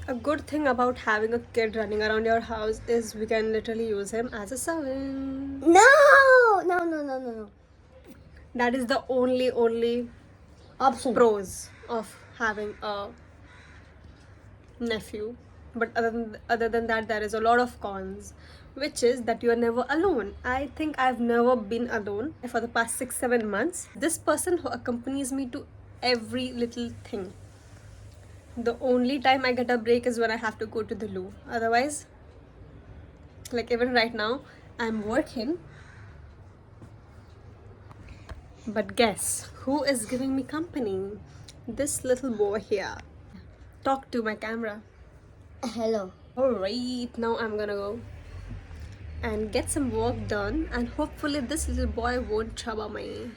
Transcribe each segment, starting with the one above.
A good thing about having a kid running around your house is we can literally use him as a servant. No. That is the only Option. pros of having a nephew. But other than that, there is a lot of cons, which is that you are never alone. I think I've never been alone for the past 6-7 months. This person who accompanies me to every little thing. The only time I get a break is when I have to go to the loo. Otherwise, like even right now, I'm working. But guess who is giving me company? This little boy here. Talk to my camera. Hello. Alright, now I'm gonna go and get some work done, and hopefully this little boy won't trouble me.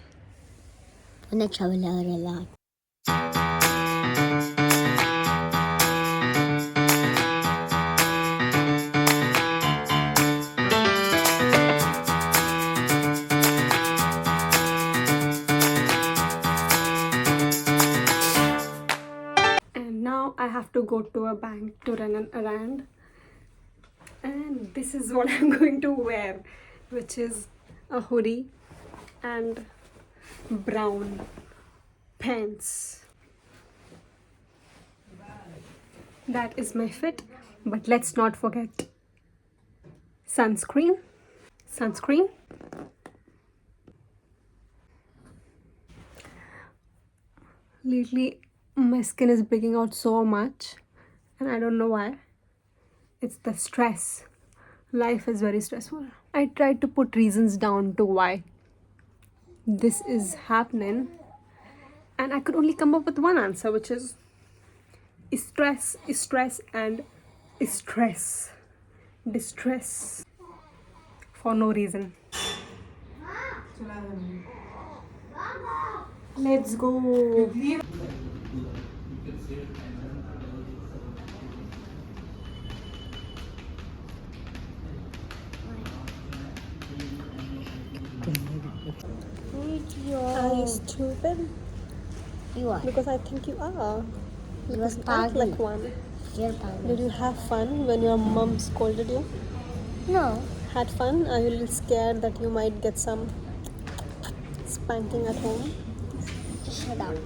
Nag-travel a lot. And now I have to go to a bank to run an errand. And this is what I'm going to wear, which is a hoodie and brown pants. That is my fit, but let's not forget sunscreen. Sunscreen. Lately, my skin is breaking out so much, and I don't know why. It's the stress. Life is very stressful. I tried to put reasons down to why this is happening, and I could only come up with one answer, which is stress, and stress, distress for no reason. Let's go. Are you stupid? You are. Because I think you are. You was You act pagal. like one. You're Did pagal. you have fun when your mom scolded you? No. Had fun? Are you a little scared that you might get some spanking at home? Shut up.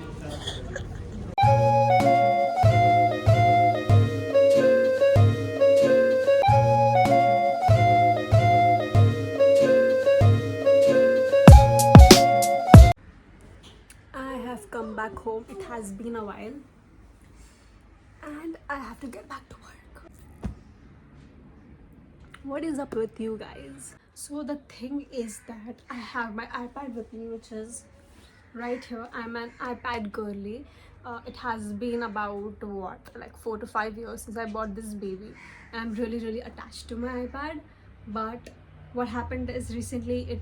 I have come back home. It has been a while. And I have to get back to work. What is up with you guys? So the thing is that I have my iPad with me, which is right here. I'm an iPad girly. It has been about what, like 4 to 5 years since I bought this baby, and I'm really attached to my iPad. But what happened is recently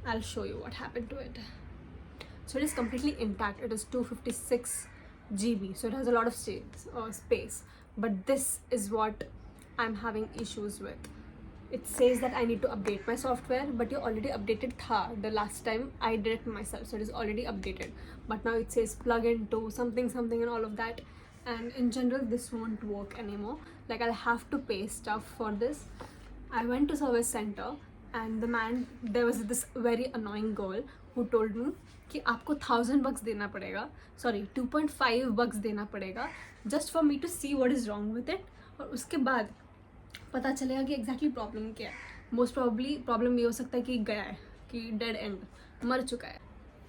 I'll show you what happened to it. So it is completely intact. It is 256 GB, so it has a lot of space. But this is what I'm having issues with. It says that I need to update my software, but you already updated the last time I did it myself, so it is already updated. But now it says plug into something and all of that, and in general this won't work anymore. Like, I'll have to pay stuff for this. I went to service center, and there was this very annoying girl who told me कि आपको $1,000 देना पड़ेगा, sorry, $2.5 देना पड़ेगा, just for me to see what is wrong with it. और उसके बाद पता चलेगा कि एग्जैक्टली प्रॉब्लम क्या है. मोस्ट प्रॉब्ली प्रॉब्लम ये हो सकता है कि गया है, कि डेड एंड मर चुका है.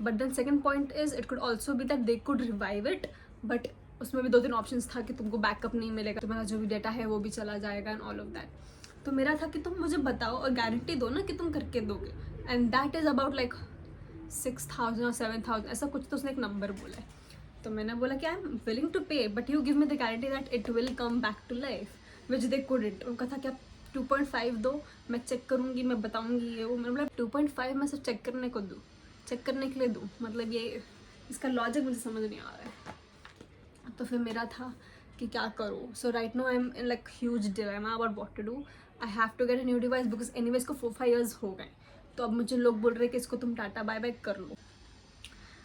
But then second point is it could also be that they could revive it, but उसमें भी 2-3 ऑप्शंस था कि तुमको बैकअप नहीं मिलेगा, तुम्हारा जो भी डेटा है वो भी चला जाएगा एंड ऑल ऑफ दैट. तो मेरा था कि तुम मुझे बताओ और गारंटी दो ना कि तुम करके दोगे, and that is about like 6,000 और 7,000 ऐसा कुछ. तो उसने एक नंबर बोला है, तो मैंने बोला कि I am willing to pay, but you give me the guarantee that it will come back to life, which they couldn't. उनका था कि आप 2.5 दो, मैं चेक करूँगी, मैं बताऊँगी ये वो. मतलब 2.5 मैं सिर्फ चेक करने को दूँ, चेक करने के लिए दूँ, मतलब ये इसका लॉजिक मुझे समझ नहीं आ रहा है. तो फिर मेरा था कि क्या करूँ. So right now I am in like huge dilemma about what to do. I have to get a new device because anyway इसको 4-5 years हो गए. तो अब मुझे लोग बोल रहे हैं कि इसको तुम टाटा बाय बाय कर लो.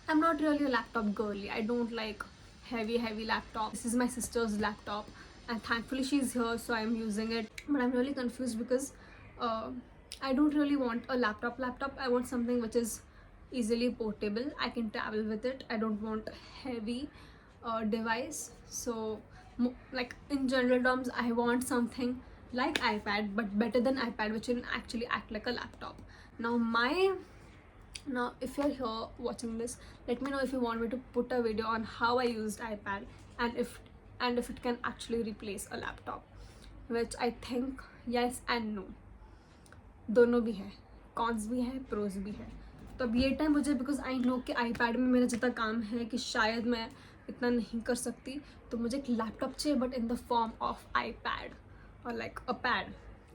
I'm not really a laptop girly. I don't like heavy laptop. This is my sister's laptop, and thankfully she's here, so I'm using it. But I'm really confused because I don't really want a laptop. I want something which is easily portable. I can travel with it. I don't want heavy device. So like in general terms, I want something like iPad but better than iPad, which can actually act like a laptop. Now if you're here watching this, let me know if you want me to put a video on how I used iPad, and if it can actually replace a laptop, which I think yes and no, दोनों भी है, cons भी है, pros भी है. तो अब ये टाइम मुझे, बिकॉज आई नो कि आईपैड में मेरा जितना काम है कि शायद मैं इतना नहीं कर सकती, तो मुझे एक लैपटॉप चाहिए but in the form of iPad और लाइक अ पैड.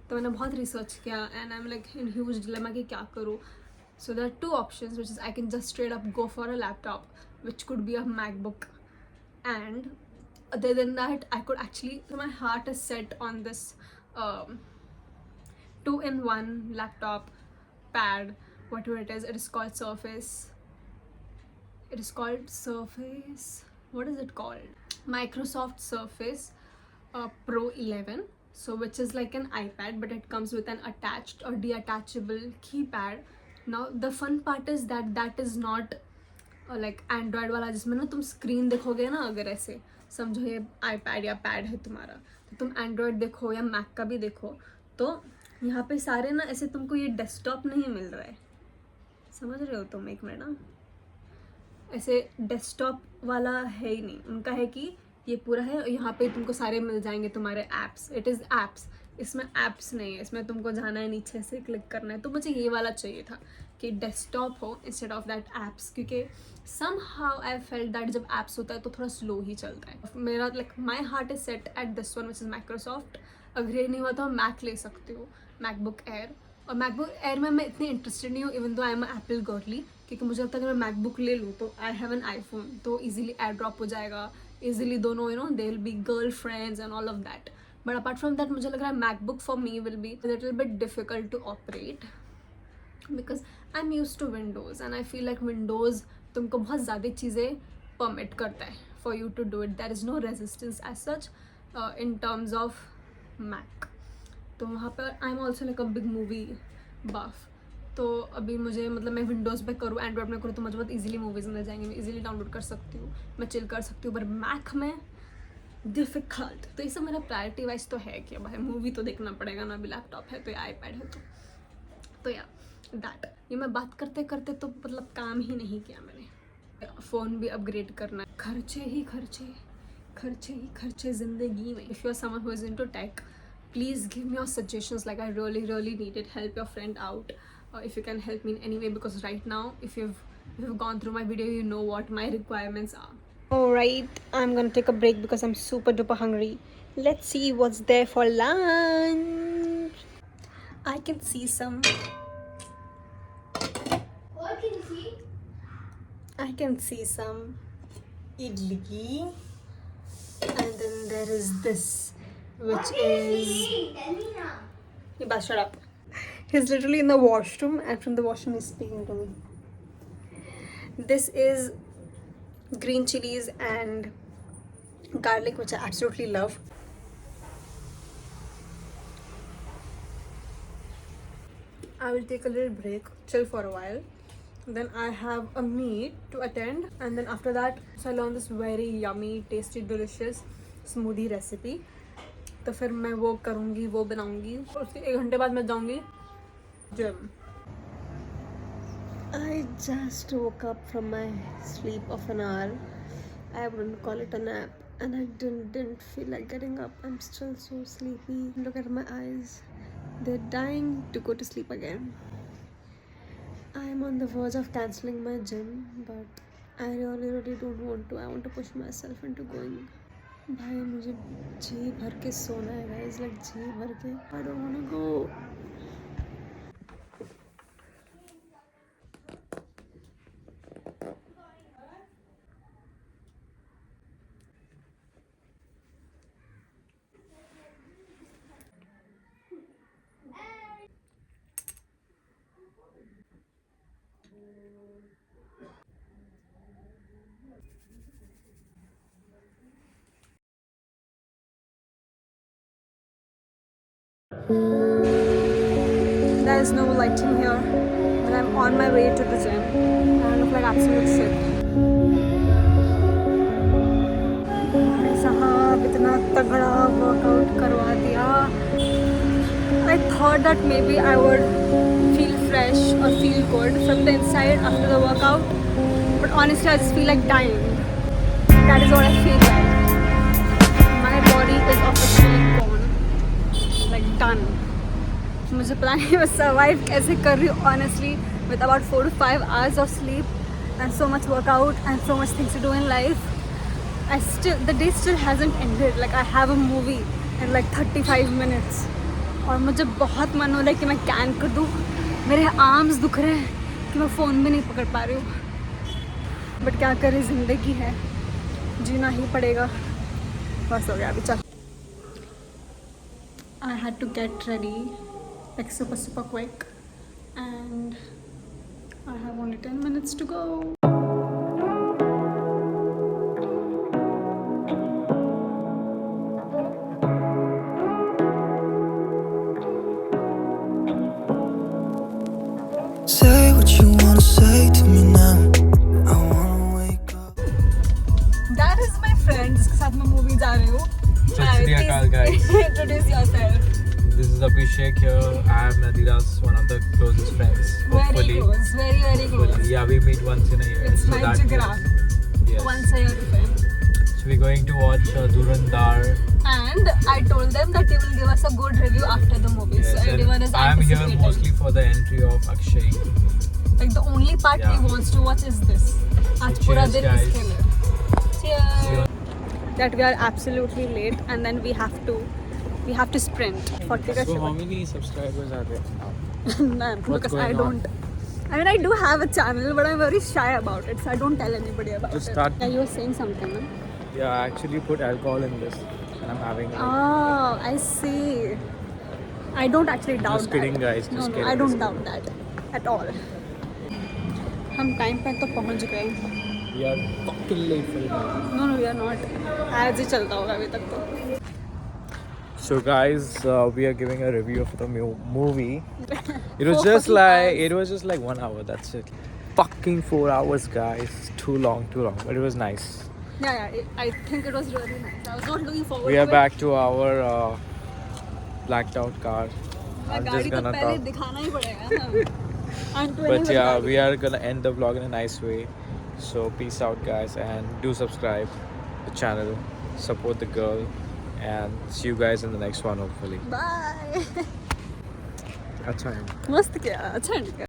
तो मैंने बहुत रिसर्च किया and I am like in huge dilemma कि क्या करूँ. So there are two options, which is I can just straight up go for a laptop, which could be a MacBook, and other than that, I could actually. So my heart is set on this two-in-one laptop pad, whatever it is. It is called Surface. It is called Surface. What is it called? Microsoft Surface Pro 11. So which is like an iPad, but it comes with an attached or detachable keypad. Now the fun part is that is not like Android वाला जिसमें ना तुम screen देखोगे ना, अगर ऐसे समझो ये आईपैड या पैड है तुम्हारा, तो तुम एंड्रॉयड देखो या मैक का भी देखो, तो यहाँ पे सारे ना ऐसे तुमको ये डेस्कटॉप नहीं मिल रहा है. समझ रहे हो तुम? एक मिनट ना, ऐसे डेस्कटॉप वाला है ही नहीं. उनका है कि ये पूरा है, यहाँ पे तुमको सारे मिल जाएंगे तुम्हारे ऐप्स. It is apps. इसमें ऐप्स नहीं है, इसमें तुमको जाना है नीचे से क्लिक करना है. तो मुझे ये वाला चाहिए था कि डेस्कटॉप हो इंस्टेड ऑफ दैट ऐप्स, क्योंकि somehow I felt that जब ऐप्स होता है तो थोड़ा स्लो ही चलता है. मेरा like my heart is set at this one which is Microsoft. अगर ये नहीं हुआ तो मैक ले सकते हो, मैकबुक एयर. और मैकबुक एयर में मैं इतनी इंटरेस्टेड नहीं हूँ, even though I am Apple girly, क्योंकि मुझे लगता है अगर मैं मैकबुक ले लूँ तो आई हैव एन आईफोन, तो ईजिली एयर ड्रॉप हो जाएगा, ईजिली दोनों they will be girlfriends and all of that. But apart from that मुझे लग रहा है MacBook for me will be little bit difficult to operate, because I am use to Windows and I feel like Windows तुमको बहुत ज़्यादा चीज़ें permit करता है for you to do it. There is no resistance as such in terms of Mac. तो वहाँ पर I am also like a big movie buff. तो अभी मुझे मतलब मैं विंडोज़ पे करूँ, एंड्रॉइड में करूँ, तो मुझे बहुत ईजिली मूवीज़ मिल जाएंगी, मैं ईजिली डाउनलोड कर सकती हूँ, मैं चिल कर सकती हूँ. पर मैक में डिफ़िकल्ट. तो ये सब मेरा प्रायोरिटी वाइज तो है कि भाई मूवी तो देखना पड़ेगा ना, अभी लैपटॉप है तो या आईपैड है तो या दैट. ये मैं बात करते करते तो मतलब काम ही नहीं किया मैंने. फ़ोन भी अपग्रेड करना है. खर्चे ही खर्चे, खर्चे ही खर्चे ज़िंदगी में. If you are someone who is into tech, please give me your suggestions. Like I really need it. Help your friend out if you can help me in any way, because right now if you've gone through my video, you know what my requirements are. All right, I'm gonna take a break because I'm super duper hungry. Let's see what's there for lunch. I can see some. What can you see? I can see some idli, and then there is this, which is. Tell me now. You best shut up. He's literally in the washroom, and from the washroom he's speaking to me. This is green chilies and garlic, which I absolutely love. I will take a little break, chill for a while. Then I have a meet to attend, and then after that, so I learned this very yummy, tasty, delicious smoothie recipe. तो फिर मैं वो करूँगी, वो बनाऊँगी. उसके 1 घंटे बाद मैं जाऊँगी gym. I just woke up from my sleep of an hour. I wouldn't call it a nap, and I didn't feel like getting up. I'm still so sleepy. Look at my eyes. They're dying to go to sleep again. I'm on the verge of cancelling my gym, but I really don't want to. I want to push myself into going. भाई मुझे जी भर के सोना है guys, like जी भर के. I don't want to go. There is no lighting here, but I'm on my way to the gym. I look like absolute shit. भाई साहब इतना तगड़ा वर्कआउट करवा दिया. I thought that maybe I would feel fresh or feel good from the inside after the workout, but honestly I just feel like dying. That is what I feel like. My body is officially gone, like done. मुझे पता नहीं मैं survive कैसे कर रही हूँ honestly with about 4 to 5 hours of sleep and so much workout and so much things to do in life. The day still hasn't ended. Like I have a movie in like 35 minutes. और मुझे बहुत मन हो रहा है कि मैं can कर दूँ. मेरे आर्म्स दुख रहे हैं कि मैं फ़ोन भी नहीं पकड़ पा रही हूँ. बट क्या करें, ज़िंदगी है, जीना ही पड़ेगा. बस हो गया अभी, चल. I had to get ready like super quick and I have only 10 minutes to go. Say what you wanna say to me now. I wanna wake up. That is my friend जिसके साथ मैं movie जा रही हूँ. Sat Shri Akal, guys. Introduce yourself. This is Abhishek here. I am Nadira's one of the closest friends. Very close, very close. Yeah, we meet once in a year. It's my that jigra. Yes. Once a year friend. So we're going to watch Dhurandhar. And I told them that they will give us a good review after the movie. Yes, So everyone is I am here anticipating. mostly for the entry of Akshay. Like the only part Yeah. he wants to watch is this. आज पूरा दिन guys. इसके लिए. Cheers. See you. That we are absolutely late and then we have to sprint 40 ka So show. how many subscribers are there now? None, What's because I going on? don't. I mean, I do have a channel, but I'm very shy about it, so I don't tell anybody about Just it. start. Yeah, you were saying something, no? Yeah, I actually put alcohol in this and I'm having it. Oh, I see. I don't actually doubt Just kidding, that. guys, just No, kidding, I don't just doubt that at all. हम time पे तो पहुंच गए. We are fucking late for it. No, we are not. आज ही चलता होगा अभी तक तो. So guys, we are giving a review of the movie. It was 4 just fucking like hours. it was just like 1 hour. That's it. Fucking 4 hours, guys. Too long. But it was nice. Yeah, I think it was really nice. I was not looking forward We to are it. back to our blacked out car. I'm गाड़ी just तो gonna पहले talk. दिखाना ही पड़ेगा ना. And 20 But yeah, गाड़ी. we are gonna end the vlog in a nice way. So peace out, guys, and do subscribe the channel, support the girl, and see you guys in the next one, hopefully. Bye. अच्छा है. मस्त किया, अच्छा है.